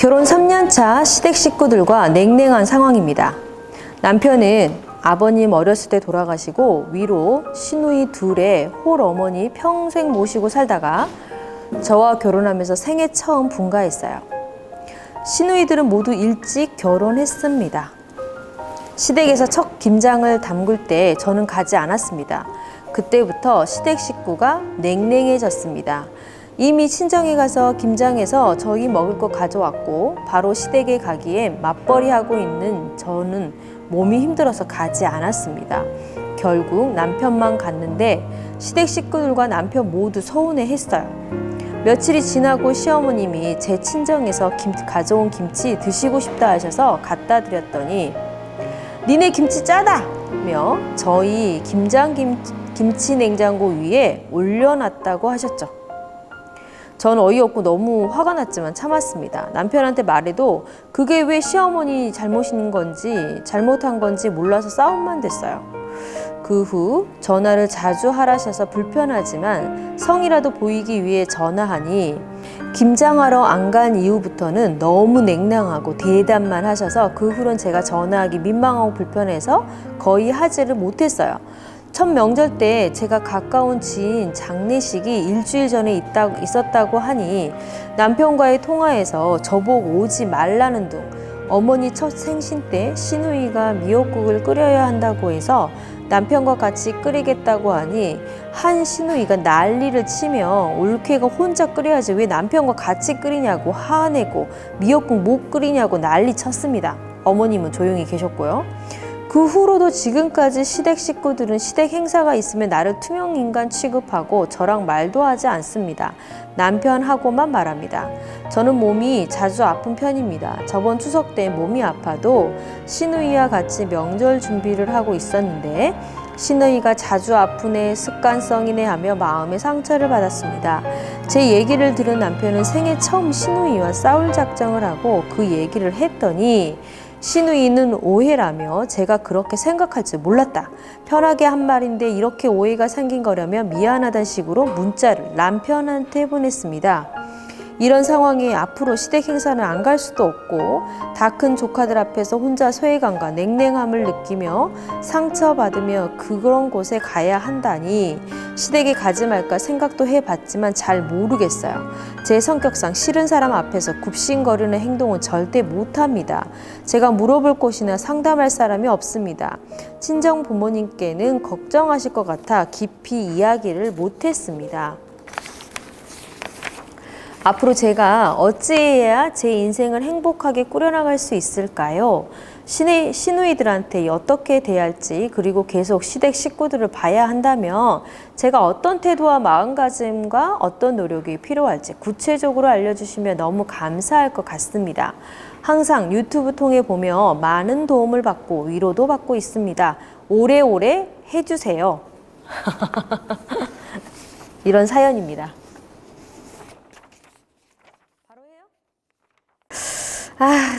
결혼 3년차 시댁 식구들과 냉랭한 상황입니다. 남편은 아버님 어렸을 때 돌아가시고 위로 시누이 둘의 홀어머니 평생 모시고 살다가 저와 결혼하면서 생애 처음 분가했어요. 시누이들은 모두 일찍 결혼했습니다. 시댁에서 첫 김장을 담글 때 저는 가지 않았습니다. 그때부터 시댁 식구가 냉랭해졌습니다. 이미 친정에 가서 김장해서 저희 먹을 거 가져왔고 바로 시댁에 가기에 맞벌이하고 있는 저는 몸이 힘들어서 가지 않았습니다. 결국 남편만 갔는데 시댁 식구들과 남편 모두 서운해했어요. 며칠이 지나고 시어머님이 제 친정에서 가져온 김치 드시고 싶다 하셔서 갖다 드렸더니 니네 김치 짜다며 저희 김치 냉장고 위에 올려놨다고 하셨죠. 전 어이없고 너무 화가 났지만 참았습니다. 남편한테 말해도 그게 왜 시어머니 잘못인 건지 잘못한 건지 몰라서 싸움만 됐어요. 그 후 전화를 자주 하라셔서 불편하지만 성이라도 보이기 위해 전화하니 김장하러 안 간 이후부터는 너무 냉랭하고 대답만 하셔서 그 후로는 제가 전화하기 민망하고 불편해서 거의 하지를 못했어요. 첫 명절 때 제가 가까운 지인 장례식이 일주일 전에 있었다고 하니 남편과의 통화에서 저보고 오지 말라는 둥 어머니 첫 생신 때 시누이가 미역국을 끓여야 한다고 해서 남편과 같이 끓이겠다고 하니 한 시누이가 난리를 치며 올케가 혼자 끓여야지 왜 남편과 같이 끓이냐고 화내고 미역국 못 끓이냐고 난리 쳤습니다. 어머님은 조용히 계셨고요. 그 후로도 지금까지 시댁 식구들은 시댁 행사가 있으면 나를 투명인간 취급하고 저랑 말도 하지 않습니다. 남편하고만 말합니다. 저는 몸이 자주 아픈 편입니다. 저번 추석 때 몸이 아파도 시누이와 같이 명절 준비를 하고 있었는데 시누이가 자주 아프네 습관성이네 하며 마음의 상처를 받았습니다. 제 얘기를 들은 남편은 생애 처음 시누이와 싸울 작정을 하고 그 얘기를 했더니 시누이는 오해라며 제가 그렇게 생각할 줄 몰랐다. 편하게 한 말인데 이렇게 오해가 생긴 거라며 미안하다는 식으로 문자를 남편한테 보냈습니다. 이런 상황에 앞으로 시댁 행사는 안 갈 수도 없고 다 큰 조카들 앞에서 혼자 소외감과 냉랭함을 느끼며 상처받으며 그런 곳에 가야 한다니 시댁에 가지 말까 생각도 해봤지만 잘 모르겠어요. 제 성격상 싫은 사람 앞에서 굽신거리는 행동은 절대 못합니다. 제가 물어볼 곳이나 상담할 사람이 없습니다. 친정 부모님께는 걱정하실 것 같아 깊이 이야기를 못했습니다. 앞으로 제가 어찌해야 제 인생을 행복하게 꾸려나갈 수 있을까요? 시누이들한테 어떻게 대할지 그리고 계속 시댁 식구들을 봐야 한다면 제가 어떤 태도와 마음가짐과 어떤 노력이 필요할지 구체적으로 알려주시면 너무 감사할 것 같습니다. 항상 유튜브 통해 보며 많은 도움을 받고 위로도 받고 있습니다. 오래오래 해주세요. 이런 사연입니다.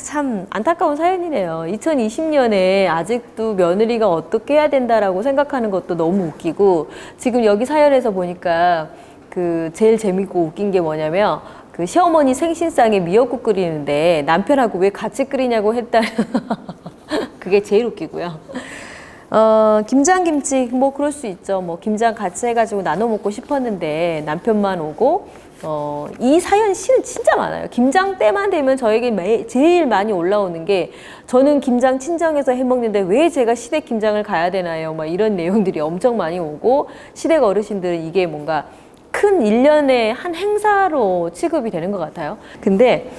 참 안타까운 사연이네요. 2020년에 아직도 며느리가 어떻게 해야 된다라고 생각하는 것도 너무 웃기고 지금 여기 사연에서 보니까 제일 재밌고 웃긴 게 뭐냐면 시어머니 생신상에 미역국 끓이는데 남편하고 왜 같이 끓이냐고 했다는 그게 제일 웃기고요. 김장김치 뭐 그럴 수 있죠. 뭐 김장 같이 해가지고 나눠 먹고 싶었는데 남편만 오고 이 사연 실은 진짜 많아요. 김장 때만 되면 저에게 제일 많이 올라오는 게 저는 김장 친정에서 해먹는데 왜 제가 시댁 김장을 가야 되나요? 막 이런 내용들이 엄청 많이 오고 시댁 어르신들은 이게 뭔가 큰 일련의 한 행사로 취급이 되는 것 같아요. 근데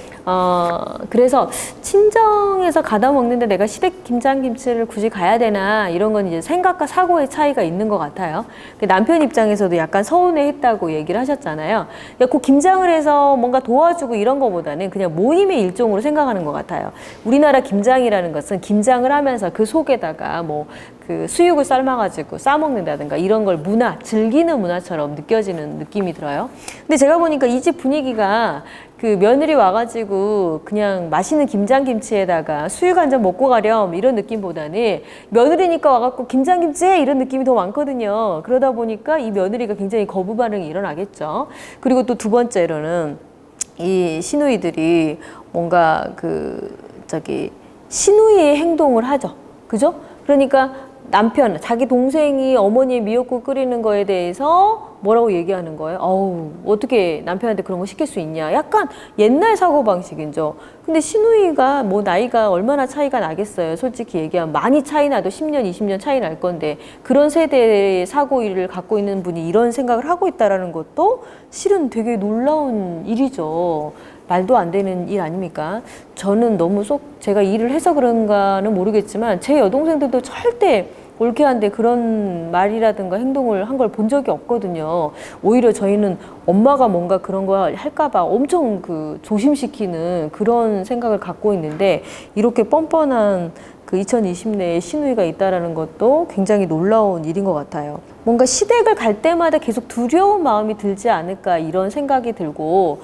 그래서 친정에서 가다 먹는데 내가 시댁 김장김치를 굳이 가야 되나 이런 건 이제 생각과 사고의 차이가 있는 것 같아요. 남편 입장에서도 약간 서운해했다고 얘기를 하셨잖아요. 그 김장을 해서 뭔가 도와주고 이런 거보다는 그냥 모임의 일종으로 생각하는 것 같아요. 우리나라 김장이라는 것은 김장을 하면서 그 속에다가 뭐 수육을 삶아가지고 싸먹는다든가 이런 걸 즐기는 문화처럼 느껴지는 느낌이 들어요. 근데 제가 보니까 이 집 분위기가 며느리 와가지고 그냥 맛있는 김장김치에다가 수육 한 잔 먹고 가렴 이런 느낌보다는 며느리니까 와갖고 김장김치 이런 느낌이 더 많거든요. 그러다 보니까 이 며느리가 굉장히 거부 반응이 일어나겠죠. 그리고 또 두 번째로는 이 시누이들이 뭔가 시누이의 행동을 하죠. 그죠? 그러니까 남편, 자기 동생이 어머니의 미역국 끓이는 거에 대해서 뭐라고 얘기하는 거예요? 어우, 어떻게 남편한테 그런 거 시킬 수 있냐? 약간 옛날 사고방식이죠. 근데 시누이가 뭐 나이가 얼마나 차이가 나겠어요? 솔직히 얘기하면 많이 차이 나도 10년, 20년 차이 날 건데 그런 세대의 사고를 갖고 있는 분이 이런 생각을 하고 있다는 것도 실은 되게 놀라운 일이죠. 말도 안 되는 일 아닙니까? 저는 너무 제가 일을 해서 그런가는 모르겠지만 제 여동생들도 절대 올케한데 그런 말이라든가 행동을 한 걸 본 적이 없거든요. 오히려 저희는 엄마가 뭔가 그런 거 할까봐 엄청 조심시키는 그런 생각을 갖고 있는데 이렇게 뻔뻔한 2020년에 시누이가 있다라는 것도 굉장히 놀라운 일인 것 같아요. 뭔가 시댁을 갈 때마다 계속 두려운 마음이 들지 않을까 이런 생각이 들고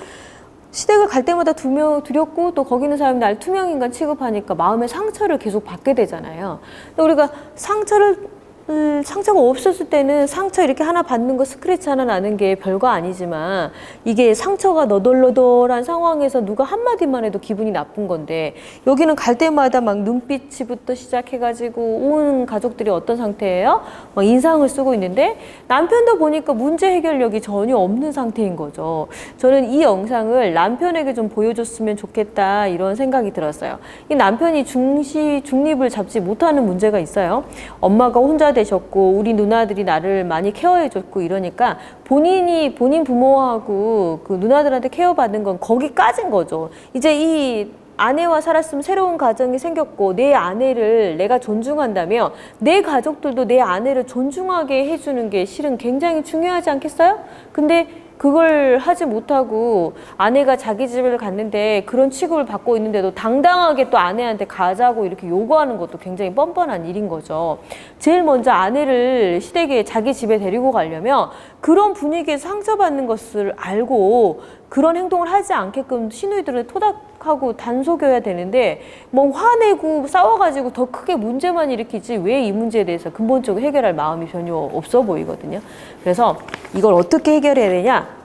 시댁을 갈 때마다 두렵고 또 거기 있는 사람이 날 투명인간 취급하니까 마음의 상처를 계속 받게 되잖아요. 근데 우리가 상처가 없었을 때는 상처 이렇게 하나 받는 거 스크래치 하나 나는 게 별거 아니지만 이게 상처가 너덜너덜한 상황에서 누가 한마디만 해도 기분이 나쁜 건데 여기는 갈 때마다 막 눈빛부터 시작해가지고 온 가족들이 어떤 상태예요? 막 인상을 쓰고 있는데 남편도 보니까 문제 해결력이 전혀 없는 상태인 거죠. 저는 이 영상을 남편에게 좀 보여줬으면 좋겠다 이런 생각이 들었어요. 이 남편이 중립을 잡지 못하는 문제가 있어요. 엄마가 혼자 되셨고 우리 누나들이 나를 많이 케어해줬고 이러니까 본인 부모하고 그 누나들한테 케어받는 건 거기까지인 거죠. 이제 이 아내와 살았으면 새로운 가정이 생겼고 내 아내를 내가 존중한다면 내 가족들도 내 아내를 존중하게 해주는 게 실은 굉장히 중요하지 않겠어요? 근데 그걸 하지 못하고 아내가 자기 집을 갔는데 그런 취급을 받고 있는데도 당당하게 또 아내한테 가자고 이렇게 요구하는 것도 굉장히 뻔뻔한 일인 거죠. 제일 먼저 아내를 시댁에 자기 집에 데리고 가려면 그런 분위기에서 상처받는 것을 알고 그런 행동을 하지 않게끔 시누이들을 토닥하고 단속여야 되는데 뭐 화내고 싸워가지고 더 크게 문제만 일으키지 왜 이 문제에 대해서 근본적으로 해결할 마음이 전혀 없어 보이거든요. 그래서 이걸 어떻게 해결해야 되냐?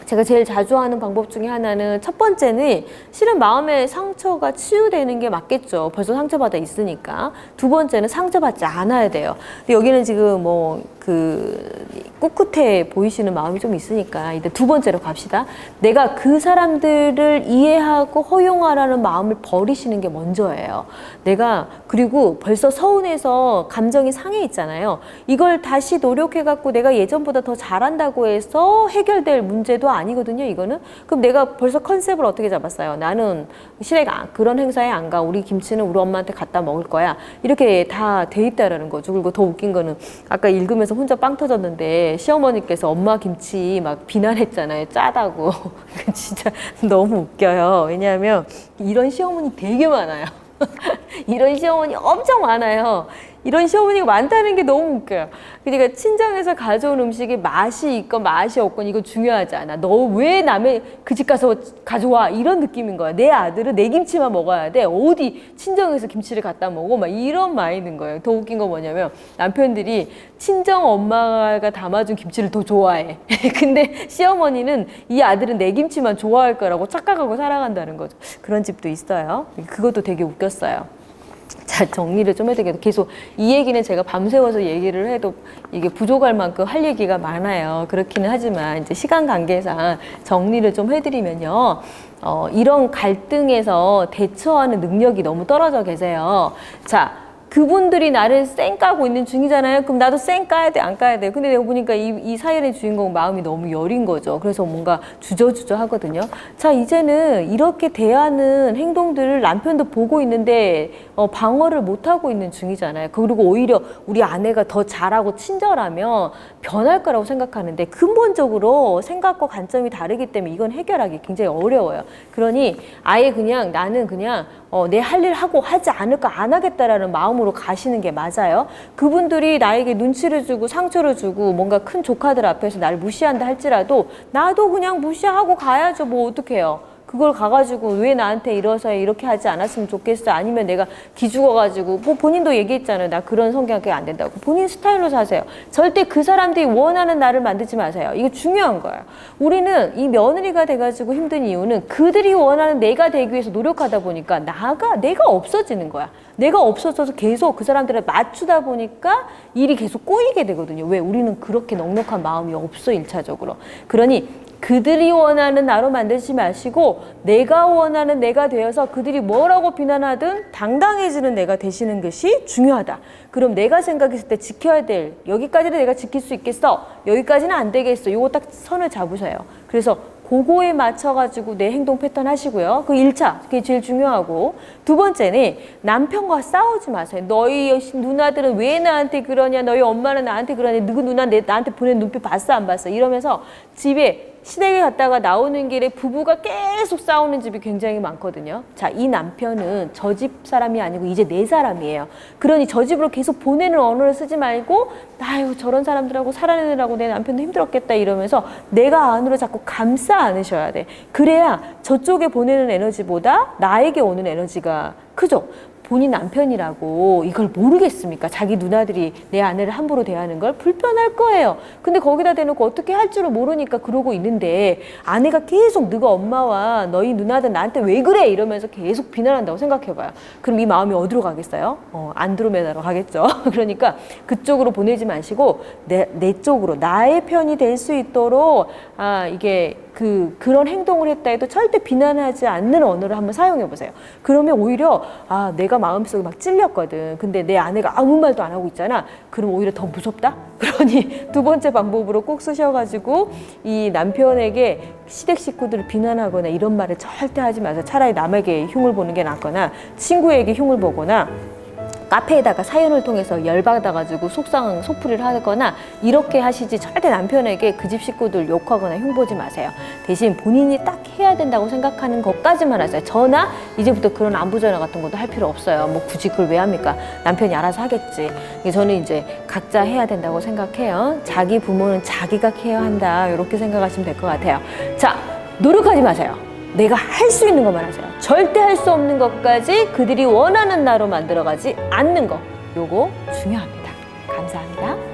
제가 제일 자주 하는 방법 중에 하나는 첫 번째는 실은 마음의 상처가 치유되는 게 맞겠죠. 벌써 상처받아 있으니까. 두 번째는 상처받지 않아야 돼요. 근데 여기는 지금 꿋꿋해 보이시는 마음이 좀 있으니까 일단 두 번째로 갑시다. 내가 그 사람들을 이해하고 허용하라는 마음을 버리시는 게 먼저예요. 그리고 벌써 서운해서 감정이 상해 있잖아요. 이걸 다시 노력해갖고 내가 예전보다 더 잘한다고 해서 해결될 문제도 아니거든요, 이거는. 그럼 내가 벌써 컨셉을 어떻게 잡았어요? 나는 시댁 그런 행사에 안 가. 우리 김치는 우리 엄마한테 갖다 먹을 거야. 이렇게 다 돼 있다라는 거죠. 그리고 더 웃긴 거는 아까 읽으면서 혼자 빵 터졌는데 시어머니께서 엄마 김치 막 비난했잖아요. 짜다고. 진짜 너무 웃겨요. 왜냐하면 이런 시어머니 되게 많아요. 이런 시어머니 엄청 많아요. 이런 시어머니가 많다는 게 너무 웃겨요. 그러니까 친정에서 가져온 음식이 맛이 있건 맛이 없건 이거 중요하지 않아. 너 왜 남의 그 집 가서 가져와? 이런 느낌인 거야. 내 아들은 내 김치만 먹어야 돼. 어디 친정에서 김치를 갖다 먹어? 막 이런 마인드인 거예요. 더 웃긴 건 뭐냐면 남편들이 친정 엄마가 담아준 김치를 더 좋아해. 근데 시어머니는 이 아들은 내 김치만 좋아할 거라고 착각하고 살아간다는 거죠. 그런 집도 있어요. 그것도 되게 웃겼어요. 자, 정리를 좀 해야 되겠다. 계속 이 얘기는 제가 밤새워서 얘기를 해도 이게 부족할 만큼 할 얘기가 많아요. 그렇기는 하지만 이제 시간 관계상 정리를 좀 해드리면요. 이런 갈등에서 대처하는 능력이 너무 떨어져 계세요. 자, 그분들이 나를 쌩 까고 있는 중이잖아요. 그럼 나도 쌩 까야 돼, 안 까야 돼? 근데 내가 보니까 이 사연의 주인공 마음이 너무 여린 거죠. 그래서 뭔가 주저주저 하거든요. 자, 이제는 이렇게 대하는 행동들을 남편도 보고 있는데 방어를 못하고 있는 중이잖아요. 그리고 오히려 우리 아내가 더 잘하고 친절하면 변할 거라고 생각하는데 근본적으로 생각과 관점이 다르기 때문에 이건 해결하기 굉장히 어려워요. 그러니 아예 그냥 나는 그냥 내 할 일 하고 하지 않을까 안 하겠다라는 마음으로 가시는 게 맞아요. 그분들이 나에게 눈치를 주고 상처를 주고 뭔가 큰 조카들 앞에서 나를 무시한다 할지라도 나도 그냥 무시하고 가야죠. 뭐 어떡해요. 그걸 가가지고 왜 나한테 이러서 이렇게 하지 않았으면 좋겠어. 아니면 내가 기죽어가지고 뭐 본인도 얘기했잖아요. 나 그런 성격이 안 된다고. 본인 스타일로 사세요. 절대 그 사람들이 원하는 나를 만들지 마세요. 이거 중요한 거예요. 우리는 이 며느리가 돼가지고 힘든 이유는 그들이 원하는 내가 되기 위해서 노력하다 보니까 내가 없어지는 거야. 내가 없어져서 계속 그 사람들을 맞추다 보니까 일이 계속 꼬이게 되거든요. 왜? 우리는 그렇게 넉넉한 마음이 없어, 1차적으로. 그러니 그들이 원하는 나로 만들지 마시고 내가 원하는 내가 되어서 그들이 뭐라고 비난하든 당당해지는 내가 되시는 것이 중요하다. 그럼 내가 생각했을 때 지켜야 될, 여기까지는 내가 지킬 수 있겠어, 여기까지는 안 되겠어, 요거 딱 선을 잡으셔요. 그래서 그거에 맞춰가지고 내 행동 패턴 하시고요. 그 1차, 그게 제일 중요하고. 두 번째는 남편과 싸우지 마세요. 너희 누나들은 왜 나한테 그러냐, 너희 엄마는 나한테 그러냐, 누구 누나 나한테 보낸 눈빛 봤어 안 봤어, 이러면서 집에 시댁에 갔다가 나오는 길에 부부가 계속 싸우는 집이 굉장히 많거든요. 자, 이 남편은 저 집 사람이 아니고 이제 내 사람이에요. 그러니 저 집으로 계속 보내는 언어를 쓰지 말고, 아유 저런 사람들하고 살아내느라고 내 남편도 힘들었겠다 이러면서 내가 안으로 자꾸 감싸 안으셔야 돼. 그래야 저쪽에 보내는 에너지보다 나에게 오는 에너지가 크죠. 본인 남편이라고 이걸 모르겠습니까? 자기 누나들이 내 아내를 함부로 대하는 걸 불편할 거예요. 근데 거기다 대놓고 어떻게 할 줄을 모르니까 그러고 있는데, 아내가 계속 너가 엄마와 너희 누나들 나한테 왜 그래 이러면서 계속 비난한다고 생각해봐요. 그럼 이 마음이 어디로 가겠어요? 안드로메다로 가겠죠. 그러니까 그쪽으로 보내지 마시고 내 쪽으로, 나의 편이 될 수 있도록 이게 그런 행동을 했다 해도 절대 비난하지 않는 언어를 한번 사용해 보세요. 그러면 오히려 내가 마음속에 막 찔렸거든. 근데 내 아내가 아무 말도 안 하고 있잖아. 그럼 오히려 더 무섭다? 그러니 두 번째 방법으로 꼭 쓰셔가지고 이 남편에게 시댁 식구들을 비난하거나 이런 말을 절대 하지 마세요. 차라리 남에게 흉을 보는 게 낫거나 친구에게 흉을 보거나 카페에다가 사연을 통해서 열받아가지고 속풀이를 하거나 이렇게 하시지, 절대 남편에게 그 집 식구들 욕하거나 흉보지 마세요. 대신 본인이 딱 해야 된다고 생각하는 것까지만 하세요. 전화, 이제부터 그런 안부 전화 같은 것도 할 필요 없어요. 뭐 굳이 그걸 왜 합니까? 남편이 알아서 하겠지. 저는 이제 각자 해야 된다고 생각해요. 자기 부모는 자기가 케어한다, 이렇게 생각하시면 될 것 같아요. 자, 노력하지 마세요. 내가 할 수 있는 것만 하세요. 절대 할 수 없는 것까지 그들이 원하는 나로 만들어가지 않는 거, 요거 중요합니다. 감사합니다.